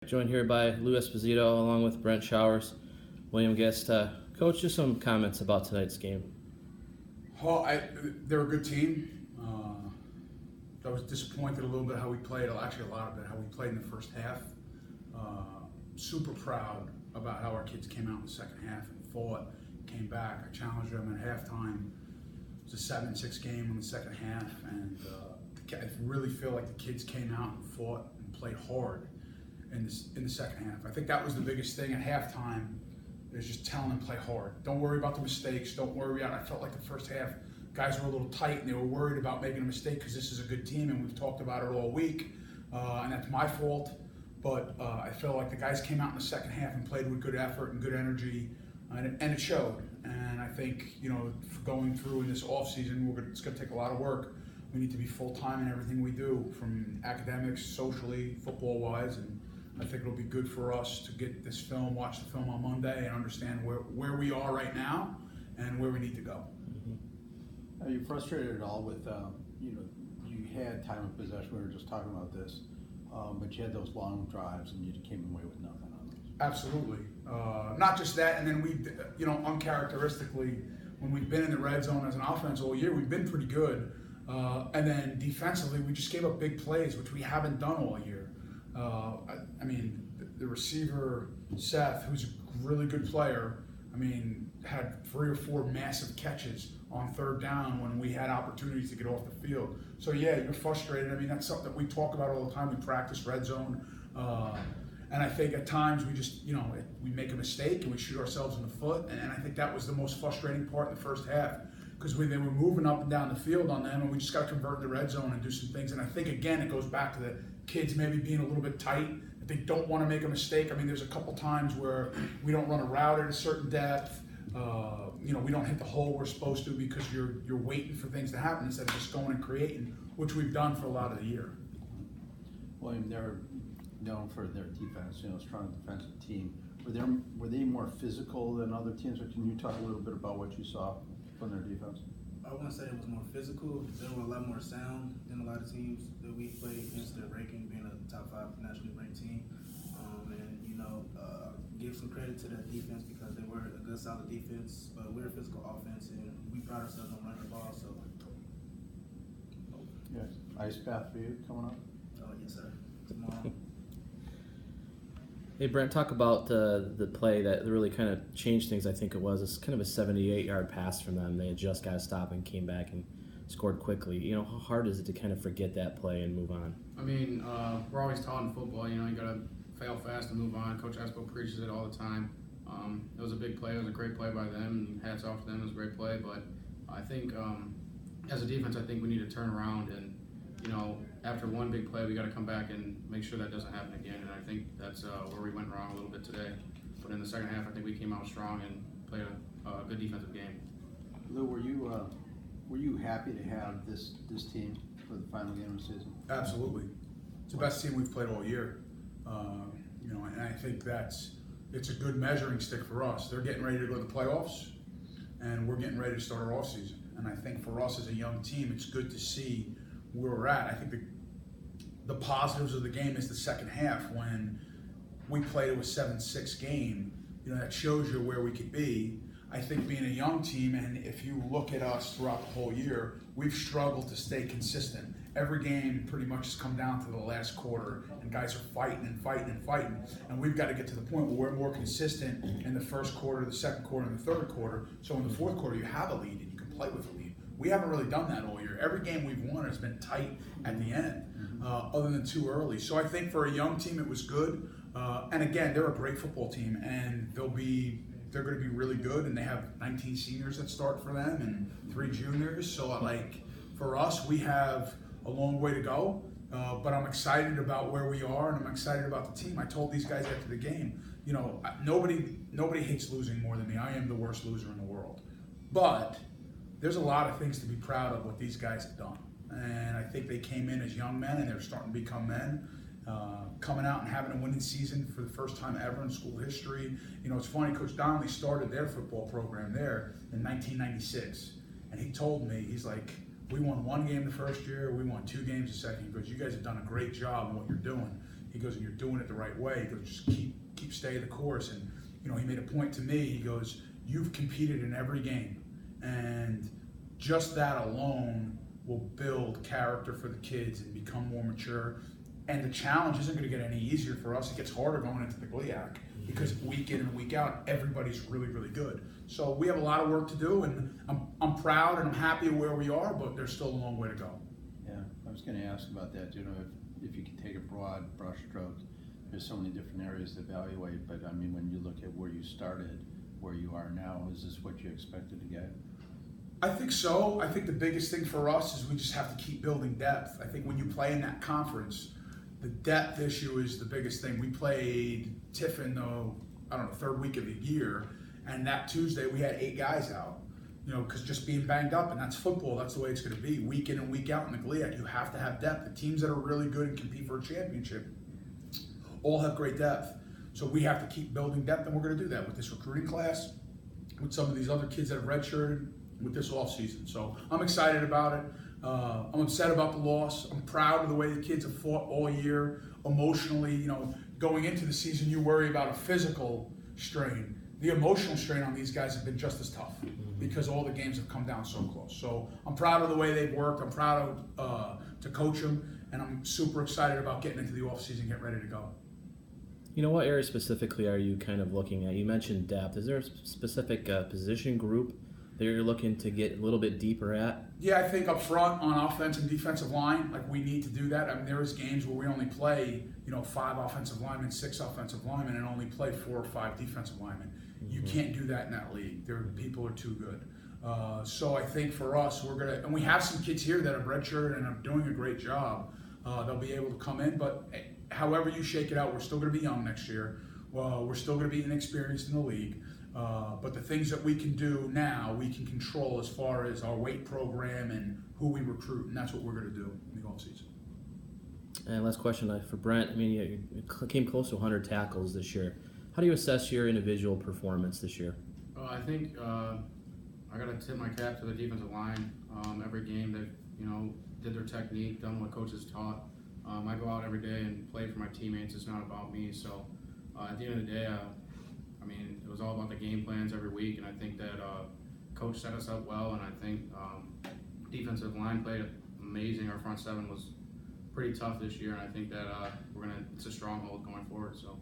Joined here by Lou Esposito along with Brent Showers, William Guest. Coach, just some comments about tonight's game. Well, they're a good team. I was disappointed a little bit how we played, actually a lot of it, how we played in the first half. Super proud about how our kids came out in the second half and fought, came back. I challenged them at halftime. It was a 7-6 game in the second half, and I really feel like the kids came out and fought and played hard in the second half. I think that was the biggest thing at halftime, is just telling them play hard. Don't worry about the mistakes. Don't worry about it. I felt like the first half, guys were a little tight and they were worried about making a mistake because this is a good team and we've talked about it all week, and that's my fault. But I felt like the guys came out in the second half and played with good effort and good energy, and it showed. And I think, going through in this off season, it's going to take a lot of work. We need to be full time in everything we do, from academics, socially, football wise, and I think it'll be good for us to get this film, watch the film on Monday, and understand where we are right now and where we need to go. Are you frustrated at all with, you had time of possession, we were just talking about this, but you had those long drives and you came away with nothing on those? Absolutely. Not just that, and then we, uncharacteristically, when we've been in the red zone as an offense all year, we've been pretty good. And then defensively, we just gave up big plays, which we haven't done all year. The receiver, Seth, who's a really good player, had 3 or 4 massive catches on third down when we had opportunities to get off the field. So yeah, you're frustrated. That's something that we talk about all the time. We practice red zone. And I think at times we just, we make a mistake and we shoot ourselves in the foot. And I think that was the most frustrating part in the first half, because they were moving up and down the field on them, and we just got to convert the red zone and do some things. And I think, again, it goes back to the kids maybe being a little bit tight. They don't want to make a mistake. There's a couple times where we don't run a route at a certain depth. We don't hit the hole we're supposed to because you're waiting for things to happen instead of just going and creating, which we've done for a lot of the year. William, they're known for their defense, strong defensive team. Were they more physical than other teams, or can you talk a little bit about what you saw from their defense? I want to say it was more physical. They were a lot more sound than a lot of teams that we played against. Their ranking, being a top 5 nationally ranked team, give some credit to that defense because they were a good, solid defense. But we're a physical offense, and we pride ourselves on running the ball. So, yes, ice bath for you coming up. Yes, sir. Tomorrow. Hey, Brent, talk about the play that really kind of changed things. I think it was. It's kind of a 78-yard pass from them. They had just got to stop and came back and scored quickly. How hard is it to kind of forget that play and move on? We're always taught in football, you got to fail fast and move on. Coach Espo preaches it all the time. It was a big play. It was a great play by them, and hats off to them. It was a great play. But I think as a defense, I think we need to turn around and, after one big play, we got to come back and make sure that doesn't happen again. And I think that's where we went wrong a little bit today. But in the second half, I think we came out strong and played a good defensive game. Lou, were you happy to have this team for the final game of the season? Absolutely. It's the best team we've played all year. And I think it's a good measuring stick for us. They're getting ready to go to the playoffs, and we're getting ready to start our off season. And I think for us as a young team, it's good to see where we're at. I think the positives of the game is the second half when we played a 7-6 game. That shows you where we could be. I think being a young team, and if you look at us throughout the whole year, we've struggled to stay consistent. Every game pretty much has come down to the last quarter, and guys are fighting and fighting and fighting. And we've got to get to the point where we're more consistent in the first quarter, the second quarter, and the third quarter. So in the fourth quarter, you have a lead and you can play with a lead. We haven't really done that all year. Every game we've won has been tight at the end, other than too early. So I think for a young team, it was good. And again, they're a great football team, and they're going to be really good. And they have 19 seniors that start for them and 3 juniors. So for us, we have a long way to go. But I'm excited about where we are, and I'm excited about the team. I told these guys after the game, nobody hates losing more than me. I am the worst loser in the world. But there's a lot of things to be proud of what these guys have done. And I think they came in as young men, and they're starting to become men. Coming out and having a winning season for the first time ever in school history. It's funny, Coach Donnelly started their football program there in 1996. And he told me, he's like, we won 1 game the first year, we won 2 games the second. He goes, you guys have done a great job in what you're doing. He goes, and you're doing it the right way. He goes, just keep staying the course. And he made a point to me. He goes, you've competed in every game, and just that alone will build character for the kids and become more mature. And the challenge isn't going to get any easier for us. It gets harder going into the GLIAC because week in and week out, everybody's really, really good. So we have a lot of work to do, and I'm proud and I'm happy where we are, but there's still a long way to go. Yeah, I was going to ask about that. If you could take a broad brush stroke, there's so many different areas to evaluate, but I mean, when you look at where you started, where you are now, is this what you expected to get? I think so. I think the biggest thing for us is we just have to keep building depth. I think when you play in that conference, the depth issue is the biggest thing. We played Tiffin, third week of the year, and that Tuesday we had 8 guys out, because just being banged up, and that's football. That's the way it's going to be. Week in and week out in the GLIAC, you have to have depth. The teams that are really good and compete for a championship all have great depth. So we have to keep building depth, and we're going to do that with this recruiting class, with some of these other kids that have redshirted, with this offseason. So I'm excited about it. I'm upset about the loss. I'm proud of the way the kids have fought all year. Emotionally, going into the season, you worry about a physical strain. The emotional strain on these guys have been just as tough because all the games have come down so close. So I'm proud of the way they've worked. I'm proud to coach them, and I'm super excited about getting into the offseason, getting ready to go. What area specifically are you kind of looking at? You mentioned depth. Is there a specific position group that you're looking to get a little bit deeper at? Yeah, I think up front on offense and defensive line, we need to do that. I mean, there is games where we only play, 5 offensive linemen, 6 offensive linemen, and only play 4 or 5 defensive linemen. You can't do that in that league. People are too good. So I think for us, and we have some kids here that have redshirted and are doing a great job. They'll be able to come in, but however you shake it out, we're still going to be young next year. We're still going to be inexperienced in the league. But the things that we can do now, we can control as far as our weight program and who we recruit, and that's what we're going to do in the offseason. And last question for Brent. I mean, you came close to 100 tackles this year. How do you assess your individual performance this year? I think I got to tip my cap to the defensive line. Every game they did their technique, done what coaches taught. I go out every day and play for my teammates. It's not about me. So at the end of the day, it was all about the game plans every week, and I think that coach set us up well, and I think defensive line played amazing. Our front seven was pretty tough this year, and I think that it's a stronghold going forward. So.